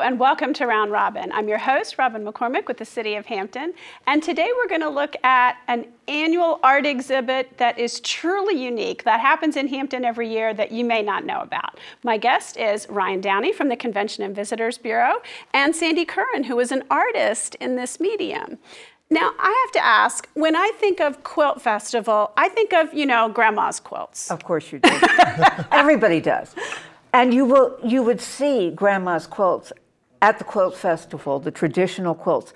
and welcome to Round Robin. I'm your host, Robin McCormick with the City of Hampton, and today we're going to look at an annual art exhibit that is truly unique, that happens in Hampton every year that you may not know about. My guest is Ryan Downey from the Convention and Visitors Bureau and Sandra Curran, who is an artist in this medium. Now, I have to ask, when I think of Quilt Festival, I think of, you know, grandma's quilts. Of course you do. Everybody does. And you would see grandma's quilts at the Quilt Festival, the traditional quilts,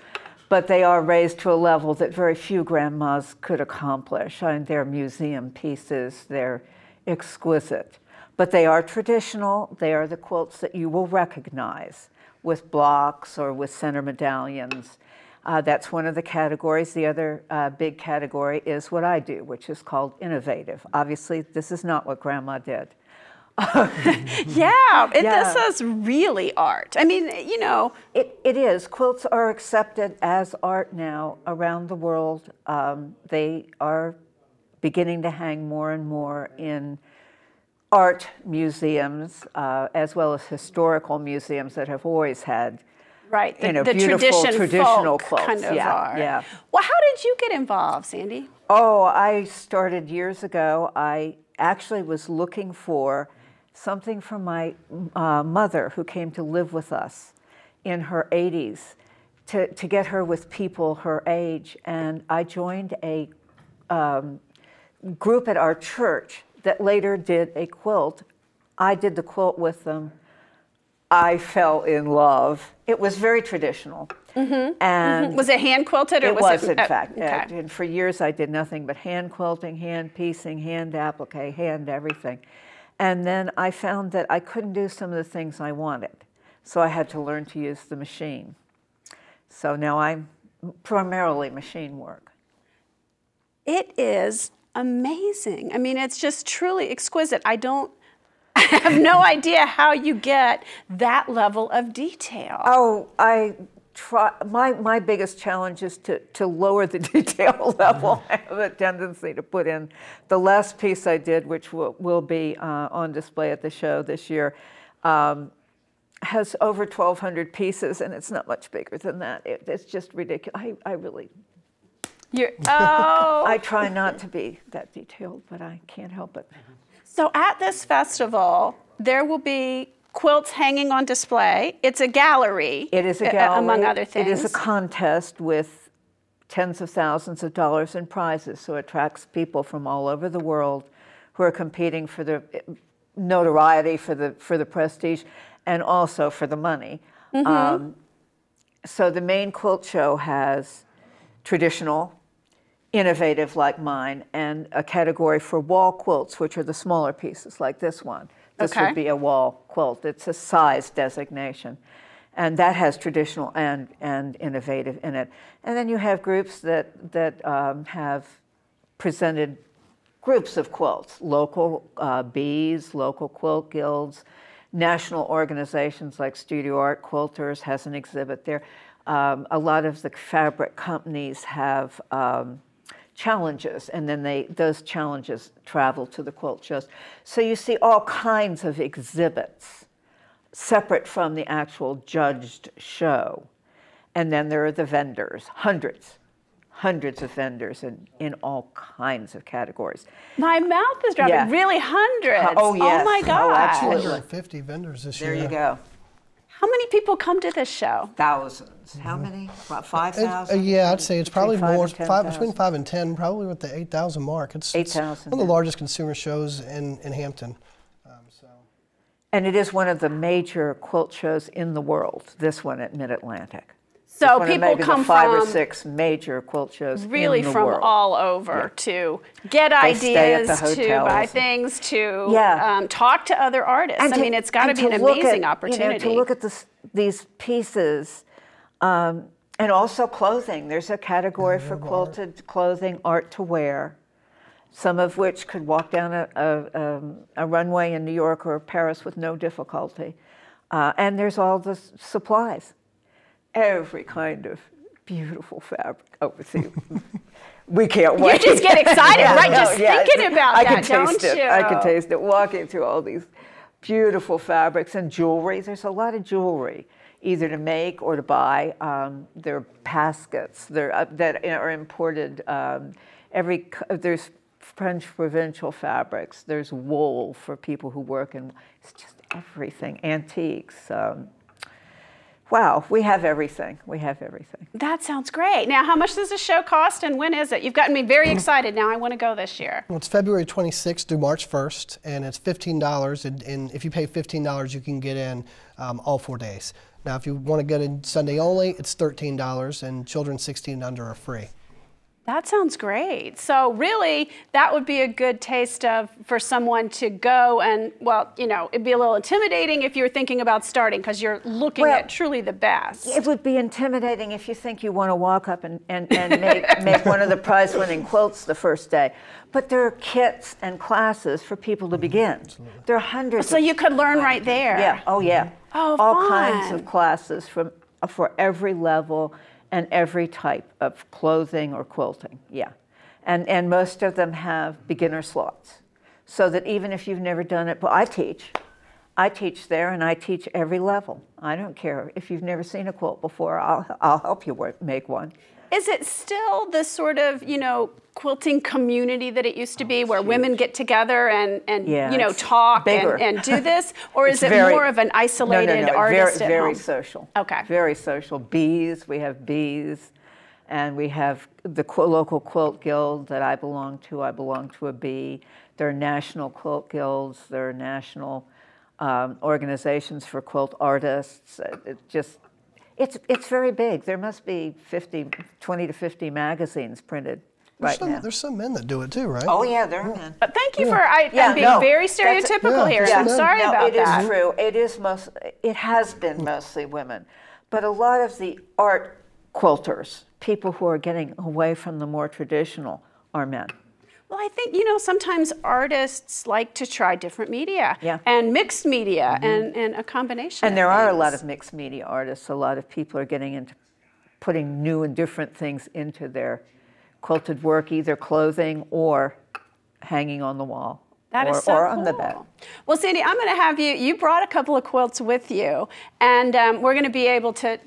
but they are raised to a level that very few grandmas could accomplish. I mean, they're museum pieces, they're exquisite. But they are traditional, they are the quilts that you will recognize with blocks or with center medallions. That's one of the categories. The other big category is what I do, which is called innovative. Obviously, this is not what Grandma did. This is really art. I mean, you know. It is. Quilts are accepted as art now around the world. They are beginning to hang more and more in art museums, as well as historical museums that have always had the beautiful traditional quilts. Kind of art. Yeah. Well, how did you get involved, Sandy? Oh, I started years ago. I actually was looking for something from my mother, who came to live with us in her 80s, to get her with people her age. And I joined a group at our church that later did a quilt. I did the quilt with them. I fell in love. It was very traditional. And was it hand quilted? Or it was, in fact. Okay. And for years I did nothing but hand quilting, hand piecing, hand applique, hand everything. And then I found that I couldn't do some of the things I wanted. So I had to learn to use the machine. So now I'm primarily machine work. It is amazing. I mean, it's just truly exquisite. I have no idea how you get that level of detail. Oh, I try. My biggest challenge is to lower the detail level. I have a tendency to put in. The last piece I did, which will be on display at the show this year, has over 1,200 pieces, and it's not much bigger than that. It's just ridiculous. I really. I try not to be that detailed, but I can't help it. So at this festival, there will be quilts hanging on display. It's a gallery. It is a gallery. Among other things. It is a contest with tens of thousands of dollars in prizes, so it attracts people from all over the world who are competing for the notoriety, for the prestige, and also for the money. So the main quilt show has traditional, innovative like mine, and a category for wall quilts, which are the smaller pieces like this one. This would be a wall quilt. It's a size designation. And that has traditional and innovative in it. And then you have groups that have presented groups of quilts, local bees, local quilt guilds, national organizations like Studio Art Quilters has an exhibit there. A lot of the fabric companies have challenges, and then those challenges travel to the quilt shows. So you see all kinds of exhibits separate from the actual judged show. And then there are the vendors, hundreds of vendors in all kinds of categories. My mouth is dropping. Yeah. Really, hundreds? Oh, yes. Oh, my gosh. Oh, absolutely. 150 vendors this year. There you go. How many people come to this show? Thousands. How many? About 5,000? Yeah, I'd say it's probably more, between 5 and 10, probably with the 8,000 mark. It's 8,000. one of the largest consumer shows in Hampton. And it is one of the major quilt shows in the world, this one at Mid-Atlantic. So people come from 5 or 6 major quilt shows really in the from world. all over to get ideas, to buy things, to talk to other artists. And I mean, it's got to be an amazing opportunity. To look at these pieces, and also clothing. There's a category for quilted clothing, art to wear, some of which could walk down a runway in New York or Paris with no difficulty. And there's all the supplies. Every kind of beautiful fabric. Oh, see, we can't wait. You just get excited, right? Just thinking about that, don't you? I can taste it. Walking through all these beautiful fabrics and jewelry. There's a lot of jewelry either to make or to buy. There are baskets that are imported. There's French provincial fabrics. There's wool for people who work in, it's just everything, antiques. Wow, we have everything. We have everything. That sounds great. Now, how much does the show cost and when is it? You've gotten me very excited now. I want to go this year. Well, it's February 26th through March 1st, and it's $15. And if you pay $15, you can get in all 4 days. Now, if you want to get in Sunday only, it's $13, and children 16 and under are free. That sounds great. So really, that would be a good taste for someone to go and, well, you know, it'd be a little intimidating if you were thinking about starting because you're looking at truly the best. It would be intimidating if you think you want to walk up and make one of the prize-winning quilts the first day. But there are kits and classes for people to begin. Absolutely. There are hundreds. So you could learn right there. Yeah. Oh, yeah. Oh, all fun. kinds of classes for every level and every type of clothing or quilting, yeah. And most of them have beginner slots. So that even if you've never done it, but I teach there and I teach every level. I don't care. If you've never seen a quilt before, I'll help you make one. Is it still the sort of, you know, quilting community that it used to be where women get together and yeah, you know, talk and do this? Or is it more of an isolated artist at home? Very social. Okay. Very social. Bees, we have bees. And we have the local quilt guild that I belong to. I belong to a bee. There are national quilt guilds. There are national organizations for quilt artists. It's very big. There must be 20 to 50 magazines printed now. There's some men that do it too, right? Oh yeah, there are men. But thank you for being very stereotypical here. I'm sorry about that. It is true. It has been mostly women, but a lot of the art quilters, people who are getting away from the more traditional, are men. Well, I think, you know, sometimes artists like to try different media and mixed media and a combination and there are a lot of mixed media artists. A lot of people are getting into putting new and different things into their quilted work, either clothing or hanging on the wall. That is so or cool. On the bed. Well, Sandy, I'm going to have you brought a couple of quilts with you, and we're going to be able to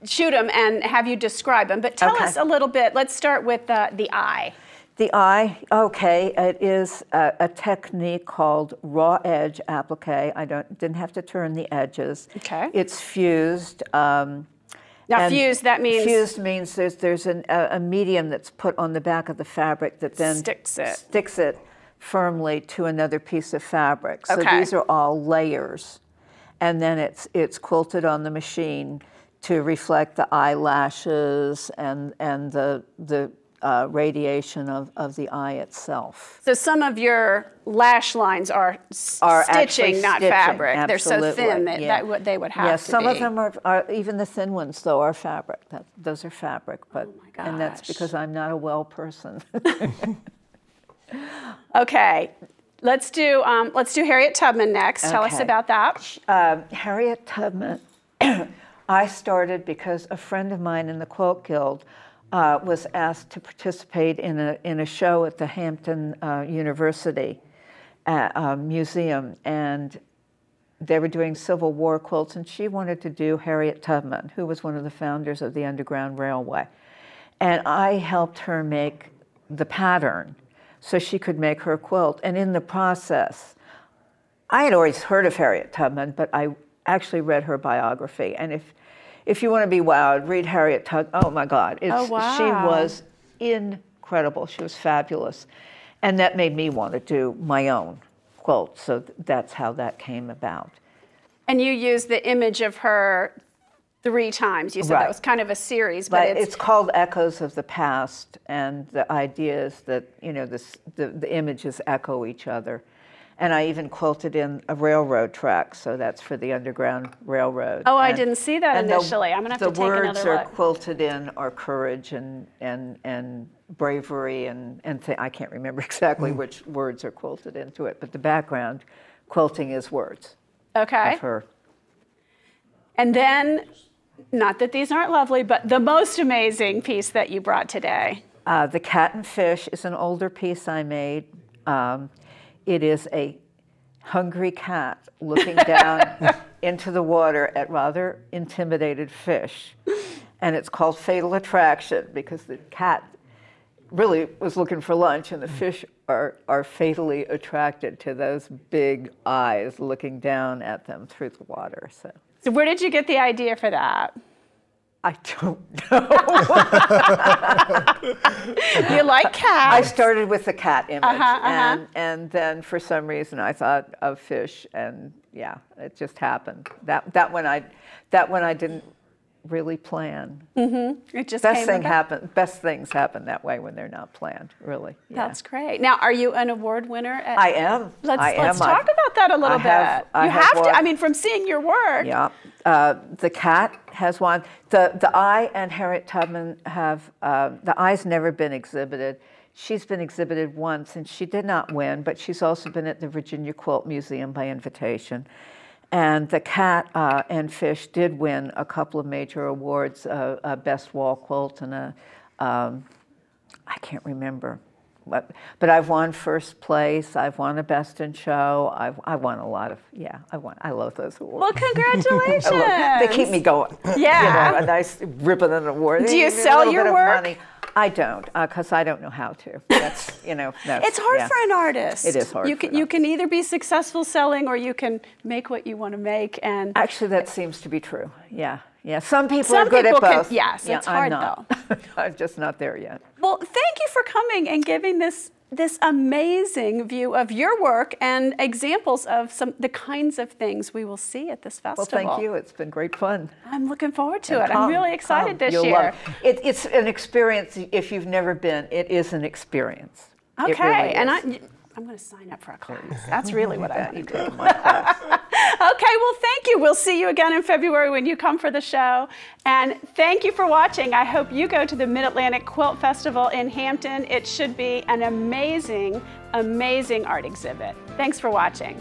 shoot them and have you describe them. But tell us a little bit. Let's start with the eye. The eye, okay, it is a technique called raw edge applique. Didn't have to turn the edges. Okay. It's fused. Now fused, that means? Fused means there's a medium that's put on the back of the fabric that then sticks it firmly to another piece of fabric. So these are all layers. And then it's quilted on the machine to reflect the eyelashes and the radiation of the eye itself. So some of your lash lines are stitching, not fabric. Absolutely. They're so thin that they would have to be. Yes, some of them are, even the thin ones though, are fabric. Those are fabric, but and that's because I'm not a well person. Okay, let's do Harriet Tubman next. Tell us about that. Harriet Tubman, I started because a friend of mine in the Quilt Guild was asked to participate in a show at the Hampton University Museum, and they were doing Civil War quilts, and she wanted to do Harriet Tubman, who was one of the founders of the Underground Railway. And I helped her make the pattern so she could make her quilt. And in the process, I had always heard of Harriet Tubman, but I actually read her biography. And if you want to be wowed, read Harriet Tubman. Oh my God. She was incredible. She was fabulous. And that made me want to do my own quilt. So that's how that came about. And you used the image of her 3 times. You said that was kind of a series. But it's called Echoes of the Past. And the idea is that, you know, the images echo each other. And I even quilted in a railroad track, so that's for the Underground Railroad. Oh, I didn't see that initially. I'm going to have to take another look. The words are quilted in are courage and bravery and I can't remember exactly which words are quilted into it, but the background quilting is words. Okay. Of her. And then, not that these aren't lovely, but the most amazing piece that you brought today. The Cat and Fish is an older piece I made. It is a hungry cat looking down into the water at rather intimidated fish. And it's called Fatal Attraction because the cat really was looking for lunch, and the fish are fatally attracted to those big eyes looking down at them through the water. So where did you get the idea for that? I don't know. You like cats. I started with the cat image, and then for some reason I thought of fish, and yeah, it just happened. That one I didn't really plan. It just came about. Best things happen that way when they're not planned, really. Yeah. That's great. Now, are you an award winner? I am. Let's talk about that a little bit. You have to. I mean, from seeing your work. Yeah. The cat has won. The Eye and Harriet Tubman have, the Eye's never been exhibited. She's been exhibited once, and she did not win, but she's also been at the Virginia Quilt Museum by invitation. And the cat and fish did win a couple of major awards, a best wall quilt and I can't remember. But I've won first place. I've won a best in show. I won a lot of, I love those awards. Well, congratulations. They keep me going. Yeah. You know, a nice ribbon and award. Do you sell your work? Money. I don't, because I don't know how to. That's, no. It's hard for an artist. It is hard. You can either be successful selling, or you can make what you want to make. And actually, that seems to be true. Yeah. Some people are good at both. Yes, it's hard though. I'm just not there yet. Well, thank you for coming and giving this amazing view of your work and examples of the kinds of things we will see at this festival. Well, thank you. It's been great fun. I'm looking forward to it. I'm really excited this year. Love it. It's an experience. If you've never been, it is an experience. Okay, it really and is. I'm going to sign up for a class. That's really what I want to do. My class. Okay, well, thank you. We'll see you again in February when you come for the show. And thank you for watching. I hope you go to the Mid-Atlantic Quilt Festival in Hampton. It should be an amazing, amazing art exhibit. Thanks for watching.